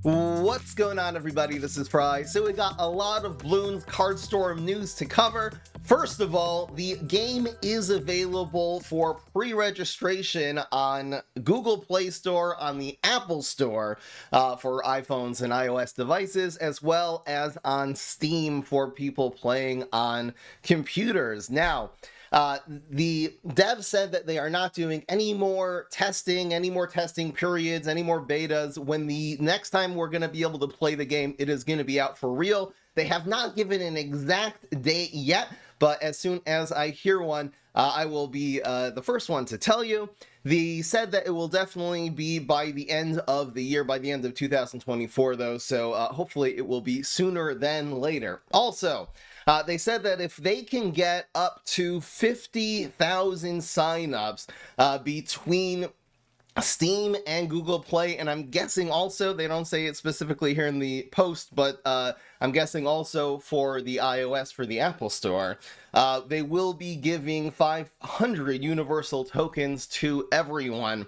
What's going on, everybody? This is Fry. So we got a lot of Bloons card storm news to cover. First of all, the game is available for pre-registration on Google Play Store, on the Apple Store for iPhones and iOS devices, as well as on Steam for people playing on computers. Now, the devs said that they are not doing any more testing periods, any more betas. When the next time we're going to be able to play the game, it is going to be out for real. They have not given an exact date yet, but as soon as I hear one, I will be the first one to tell you. They said that it will definitely be by the end of the year, by the end of 2024, though, so hopefully it will be sooner than later. Also, they said that if they can get up to 50,000 signups between Steam and Google Play, and I'm guessing also, they don't say it specifically here in the post, but I'm guessing also for the iOS, for the Apple Store, they will be giving 500 universal tokens to everyone.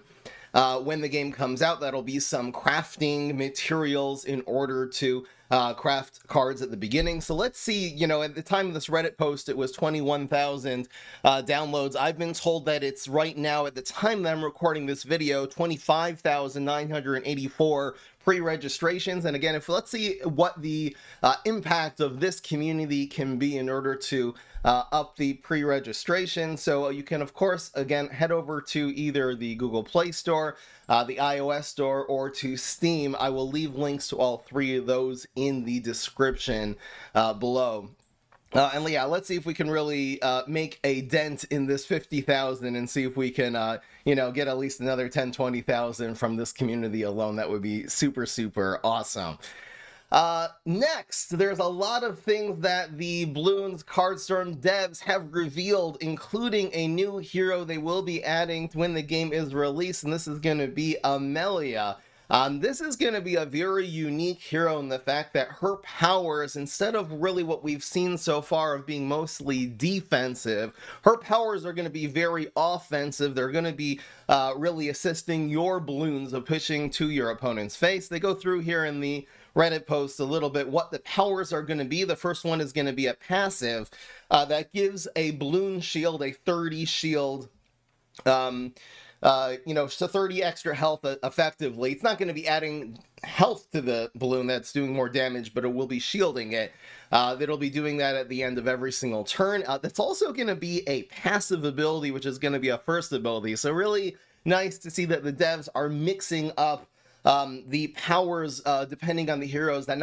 When the game comes out, that'll be some crafting materials in order to craft cards at the beginning. So let's see, you know, at the time of this Reddit post, it was 21,000 downloads. I've been told that it's right now, at the time that I'm recording this video, 25,984 pre-registrations. And again, let's see what the impact of this community can be in order to up the pre-registration. So you can, of course, again, head over to either the Google Play Store, the iOS Store, or to Steam. I will leave links to all three of those in the description below. And yeah, let's see if we can really make a dent in this 50,000 and see if we can, you know, get at least another 10, 20,000 from this community alone. That would be super, super awesome. Next, there's a lot of things that the Bloons Cardstorm devs have revealed, including a new hero they will be adding when the game is released, and this is going to be Amelia. This is going to be a very unique hero in the fact that her powers, instead of really what we've seen so far of being mostly defensive, her powers are going to be very offensive. They're going to be really assisting your Bloons of pushing to your opponent's face. They go through here in the Reddit post a little bit what the powers are going to be. The first one is going to be a passive that gives a Bloon shield, a 30 shield, you know, so 30 extra health effectively. It's not going to be adding health to the Bloon that's doing more damage, but it will be shielding it. That'll be doing that at the end of every single turn. That's also going to be a passive ability, which is going to be a first ability. So really nice to see that the devs are mixing up the powers depending on the heroes, that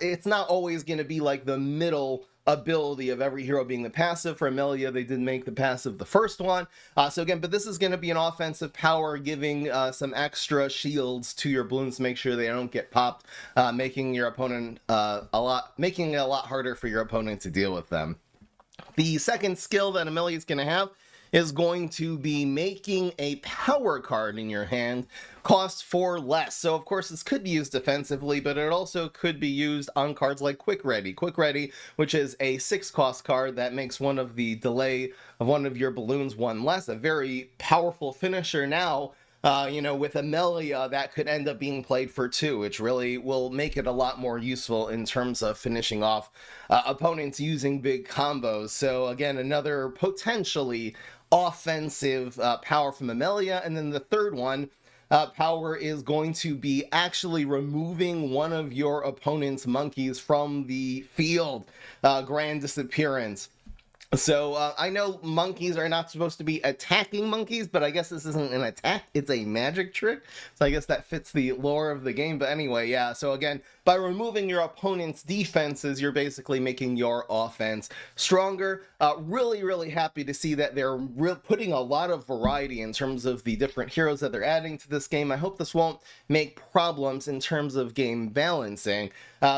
it's not always going to be like the middle ability of every hero being the passive. For Amelia, they did make the passive the first one. So again, but this is going to be an offensive power, giving some extra shields to your Bloons to make sure they don't get popped, making your opponent making it a lot harder for your opponent to deal with them. The second skill that Amelia is going to have is going to be making a power card in your hand cost 4 less. So of course this could be used defensively, but it also could be used on cards like Quick Ready. Quick Ready, which is a 6 cost card that makes one of the delay of one of your Bloons 1 less. A very powerful finisher now. You know, with Amelia, that could end up being played for 2, which really will make it a lot more useful in terms of finishing off opponents using big combos. So again, another potentially offensive power from Amelia. And then the third one, power is going to be actually removing one of your opponent's monkeys from the field. Grand disappearance. So I know monkeys are not supposed to be attacking monkeys, but I guess this isn't an attack, it's a magic trick. So I guess that fits the lore of the game. But anyway, yeah, so again, by removing your opponent's defenses, you're basically making your offense stronger. Really, really happy to see that they're putting a lot of variety in terms of the different heroes that they're adding to this game. I hope this won't make problems in terms of game balancing,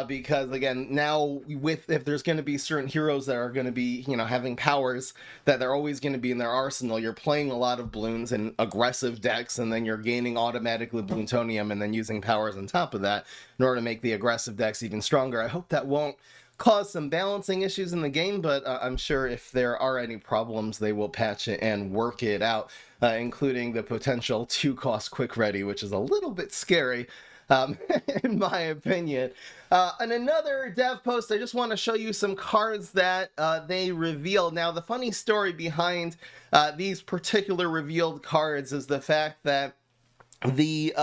because again, now if there's going to be certain heroes that are going to be, you know, having powers that they're always going to be in their arsenal, you're playing a lot of Bloons and aggressive decks, and then you're gaining automatically Bloontonium and then using powers on top of that in order to make the aggressive decks even stronger. I hope that won't cause some balancing issues in the game, but I'm sure if there are any problems, they will patch it and work it out, including the potential 2-cost Quick Ready, which is a little bit scary. in my opinion. And another dev post, I just want to show you some cards that they revealed. Now, the funny story behind these particular revealed cards is the fact that the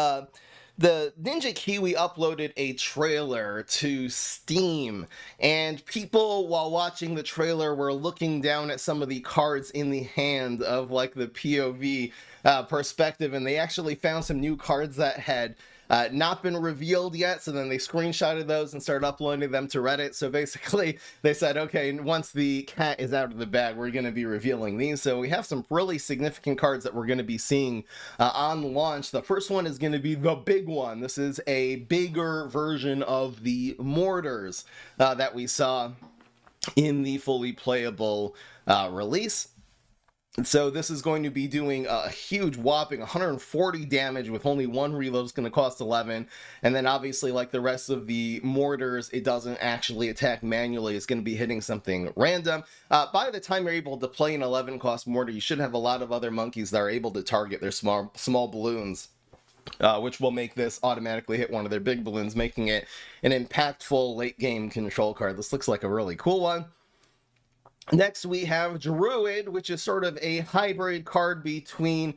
Ninja Kiwi uploaded a trailer to Steam, and people, while watching the trailer, were looking down at some of the cards in the hand of, like, the POV perspective, and they actually found some new cards that had not been revealed yet, so then they screenshotted those and started uploading them to Reddit. So basically, they said, okay, once the cat is out of the bag, we're going to be revealing these. So we have some really significant cards that we're going to be seeing on launch. The first one is going to be the big one. This is a bigger version of the mortars that we saw in the fully playable release. And so this is going to be doing a huge whopping 140 damage with only one reload. It's going to cost 11. And then obviously, like the rest of the mortars, it doesn't actually attack manually. It's going to be hitting something random. By the time you're able to play an 11 cost mortar, you should have a lot of other monkeys that are able to target their small balloons. Which will make this automatically hit one of their big balloons, making it an impactful late game control card. This looks like a really cool one. Next, we have Druid, which is sort of a hybrid card between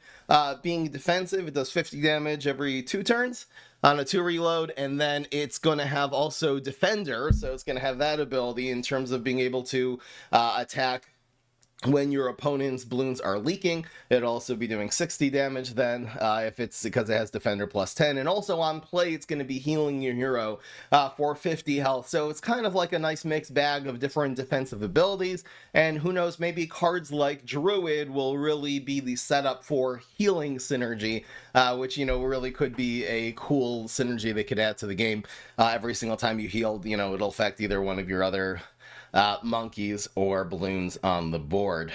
being defensive. It does 50 damage every 2 turns on a 2 reload, and then it's going to have also Defender, so it's going to have that ability in terms of being able to attack when your opponent's balloons are leaking. It'll also be doing 60 damage then, if it's because it has Defender plus 10. And also on play, it's going to be healing your hero for 50 health. So it's kind of like a nice mixed bag of different defensive abilities. And who knows, maybe cards like Druid will really be the setup for healing synergy, which, you know, really could be a cool synergy they could add to the game. Every single time you heal, you know, it'll affect either one of your other monkeys or balloons on the board.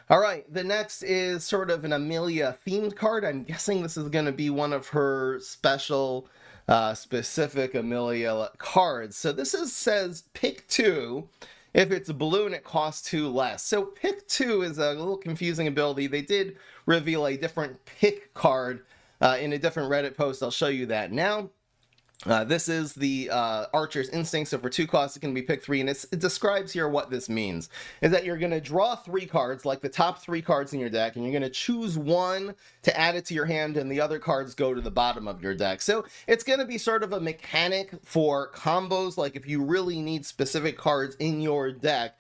All right, the next is sort of an Amelia themed card. I'm guessing this is going to be one of her special specific Amelia cards. So this says pick 2. If it's a balloon, it costs 2 less. So pick 2 is a little confusing ability. They did reveal a different pick card in a different Reddit post. I'll show you that now. This is the Archer's Instinct, so for 2 costs it can be pick 3, and it describes here what this means. Is that you're going to draw 3 cards, like the top 3 cards in your deck, and you're going to choose one to add it to your hand, and the other cards go to the bottom of your deck. So it's going to be sort of a mechanic for combos, like if you really need specific cards in your deck.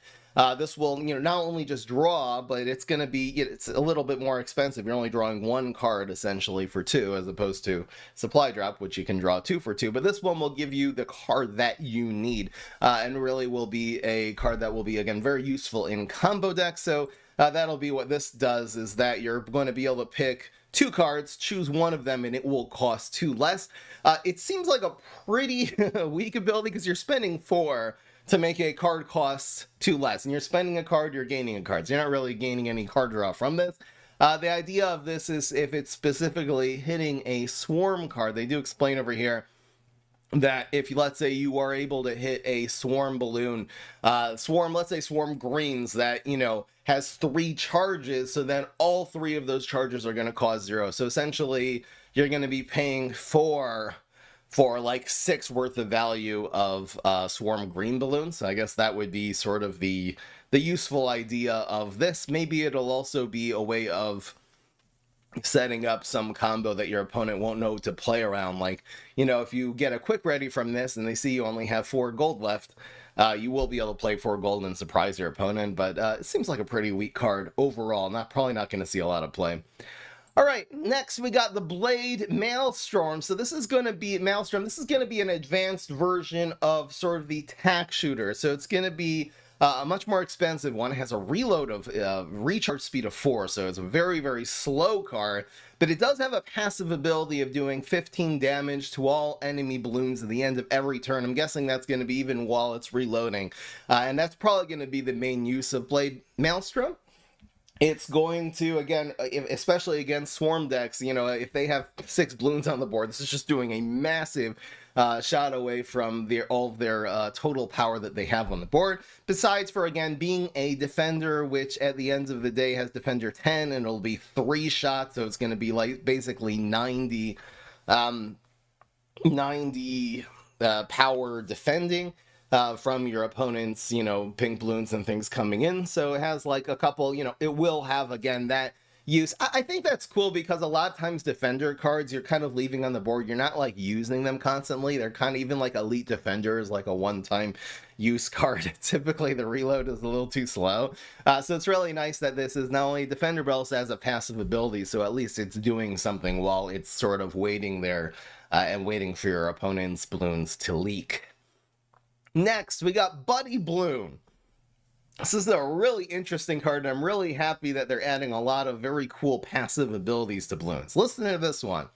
This will, you know, not only just draw, but it's going to be, it's a little bit more expensive. You're only drawing 1 card essentially for 2, as opposed to Supply Drop, which you can draw 2 for 2. But this one will give you the card that you need, and really will be a card that will be, again, very useful in combo decks. So that'll be what this does, is that you're going to be able to pick 2 cards, choose one of them, and it will cost 2 less. It seems like a pretty weak ability because you're spending 4 to make a card cost 2 less. And you're spending a card, you're gaining a card. So you're not really gaining any card draw from this. The idea of this is if it's specifically hitting a swarm card. They do explain over here that if, let's say, you are able to hit a swarm balloon, let's say swarm greens that, you know, has 3 charges, so then all 3 of those charges are going to cost 0. So essentially, you're going to be paying for like 6 worth of value of swarm green balloons. So I guess that would be sort of the useful idea of this. Maybe it'll also be a way of setting up some combo that your opponent won't know to play around. Like, you know, if you get a quick ready from this and they see you only have 4 gold left, you will be able to play 4 gold and surprise your opponent. But it seems like a pretty weak card overall. Probably not going to see a lot of play. All right, next we got the Blade Malstrom. So this is going to be Malstrom. This is going to be an advanced version of sort of the tack shooter. So it's going to be a much more expensive one. It has a reload of recharge speed of 4, so it's a very, very slow card. But it does have a passive ability of doing 15 damage to all enemy balloons at the end of every turn. I'm guessing that's going to be even while it's reloading. And that's probably going to be the main use of Blade Malstrom. It's going to, again, especially against swarm decks, you know, if they have 6 balloons on the board, this is just doing a massive shot away from all of their total power that they have on the board. Besides for, again, being a defender, which at the end of the day has defender 10, and it'll be 3 shots, so it's going to be like basically 90 90 power defending from your opponent's, pink balloons and things coming in. So it has like a couple, it will have, again, that use. I think that's cool because a lot of times defender cards you're kind of leaving on the board. You're not like using them constantly. They're kind of, even like elite defender is like a one-time use card. Typically the reload is a little too slow. So it's really nice that this is not only defender but also has a passive ability, so at least it's doing something while it's sort of waiting there and waiting for your opponent's balloons to leak. Next, we got Buddy Bloon. This is a really interesting card, and I'm really happy that they're adding a lot of very cool passive abilities to Bloons. Listen to this one.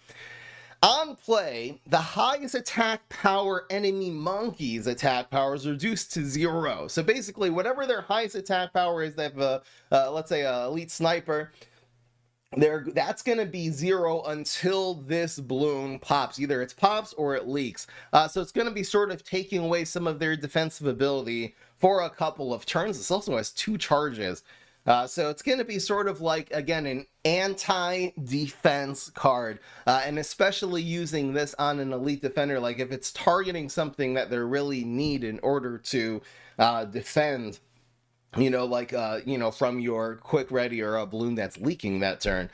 On play, the highest attack power enemy monkey's attack power is reduced to 0. So basically, whatever their highest attack power is, they have a, let's say, an elite sniper, that's going to be 0 until this balloon pops. Either it pops or it leaks. So it's going to be sort of taking away some of their defensive ability for a couple of turns. This also has 2 charges. So it's going to be sort of like, again, an anti-defense card. And especially using this on an elite defender, like if it's targeting something that they really need in order to defend, from your quick ready or a balloon that's leaking that turn.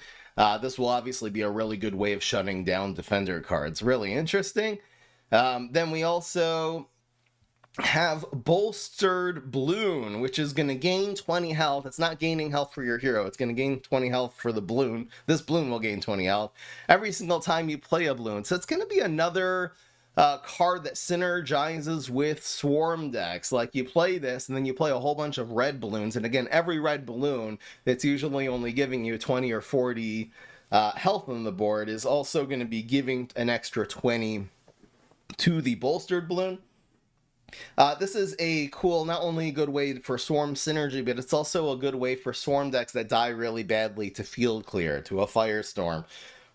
This will obviously be a really good way of shutting down defender cards. Really interesting. Then we also have Bolstered Bloon, which is going to gain 20 health. It's not gaining health for your hero. It's going to gain 20 health for the balloon. This balloon will gain 20 health every single time you play a balloon. So it's going to be another card that synergizes with swarm decks. Like you play this and then you play a whole bunch of red balloons, and again, every red balloon that's usually only giving you 20 or 40 health on the board is also going to be giving an extra 20 to the Bolstered Bloon. This is a cool, not only a good way for swarm synergy, but it's also a good way for swarm decks that die really badly to field clear, to a Firestorm,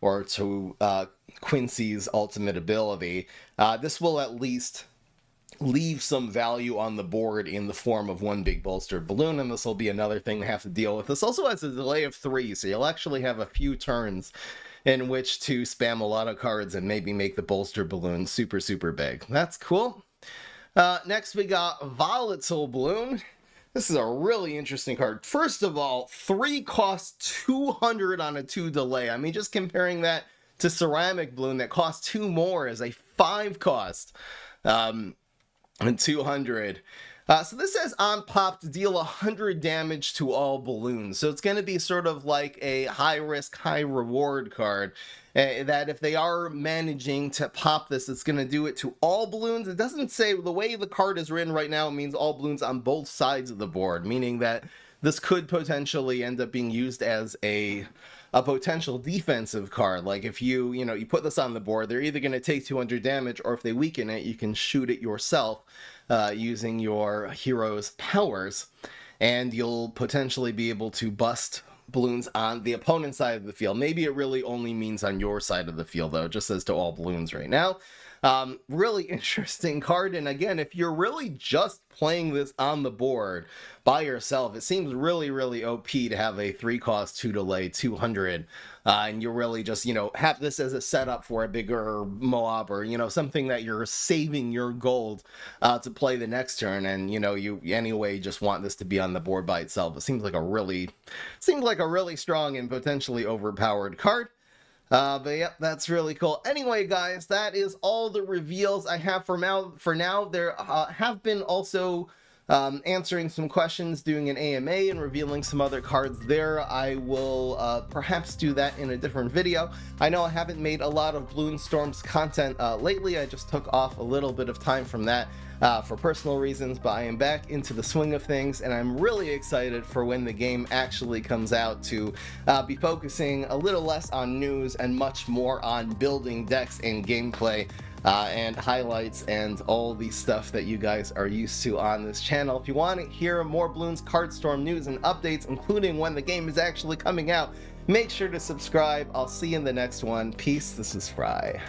or to Quincy's ultimate ability. This will at least leave some value on the board in the form of one big bolstered balloon, and this will be another thing to have to deal with. This also has a delay of 3, so you'll actually have a few turns in which to spam a lot of cards and maybe make the bolstered balloon super, super big. That's cool. Next we got Volatile Bloon. This is a really interesting card. First of all, 3 costs 200 on a 2 delay. I mean, just comparing that to Ceramic Bloon that costs 2 more is a 5 cost and 200. So this says on pop to deal 100 damage to all balloons. So it's going to be sort of like a high risk, high reward card. That if they are managing to pop this, it's going to do it to all balloons. It doesn't say, the way the card is written right now, it means all balloons on both sides of the board, meaning that this could potentially end up being used as a potential defensive card. Like if you put this on the board, they're either going to take 200 damage, or if they weaken it, you can shoot it yourself using your hero's powers, and you'll potentially be able to bust balloons on the opponent's side of the field. Maybe it really only means on your side of the field, though. It just says to all balloons right now. Really interesting card, and again, if you're really just playing this on the board by yourself, it seems really, really OP to have a 3 cost, 2 delay, 200, and you really just, have this as a setup for a bigger Moab, or, something that you're saving your gold to play the next turn, and, you anyway just want this to be on the board by itself. It seems like a really strong and potentially overpowered card. But yeah, that's really cool. Anyway, guys, that is all the reveals I have for now. There have been also answering some questions, doing an AMA, and revealing some other cards there. I will perhaps do that in a different video. I know I haven't made a lot of Bloon Storms content lately. I just took off a little bit of time from that for personal reasons, but I am back into the swing of things, and I'm really excited for when the game actually comes out to be focusing a little less on news and much more on building decks and gameplay and highlights and all the stuff that you guys are used to on this channel. If you want to hear more Bloons Card Storm news and updates, including when the game is actually coming out, make sure to subscribe. I'll see you in the next one. Peace. This is Fry.